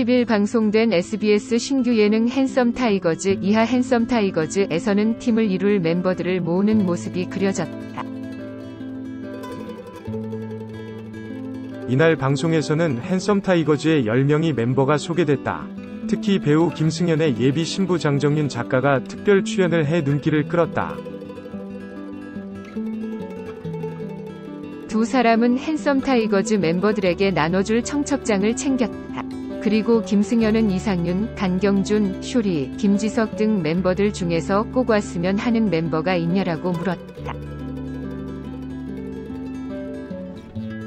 30일 방송된 SBS 신규 예능 핸섬 타이거즈 이하 핸섬 타이거즈에서는 팀을 이룰 멤버들을 모으는 모습이 그려졌다. 이날 방송에서는 핸섬 타이거즈의 10명의 멤버가 소개됐다. 특히 배우 김승연의 예비 신부 장정윤 작가가 특별 출연을 해 눈길을 끌었다. 두 사람은 핸섬 타이거즈 멤버들에게 나눠줄 청첩장을 챙겼다. 그리고 김승연은 이상윤, 간경준, 쇼리, 김지석 등 멤버들 중에서 꼭 왔으면 하는 멤버가 있냐라고 물었다.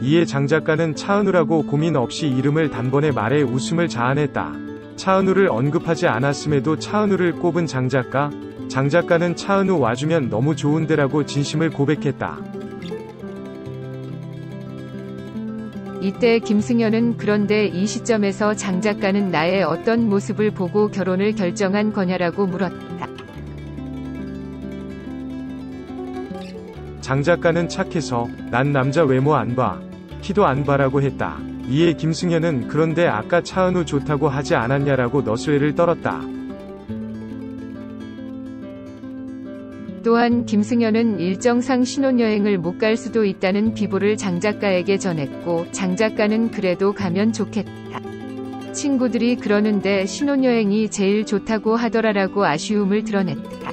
이에 장 작가는 차은우라고 고민 없이 이름을 단번에 말해 웃음을 자아냈다. 차은우를 언급하지 않았음에도 차은우를 꼽은 장 작가. 장 작가는 차은우 와주면 너무 좋은데라고 진심을 고백했다. 이때 김승연은 그런데 이 시점에서 장 작가는 나의 어떤 모습을 보고 결혼을 결정한 거냐라고 물었다. 장 작가는 착해서 난 남자 외모 안 봐. 키도 안 봐라고 했다. 이에 김승연은 그런데 아까 차은우 좋다고 하지 않았냐라고 너스레를 떨었다. 또한 김승연은 일정상 신혼여행을 못 갈 수도 있다는 비보를 장 작가에게 전했고 장 작가는 그래도 가면 좋겠다. 친구들이 그러는데 신혼여행이 제일 좋다고 하더라라고 아쉬움을 드러냈다.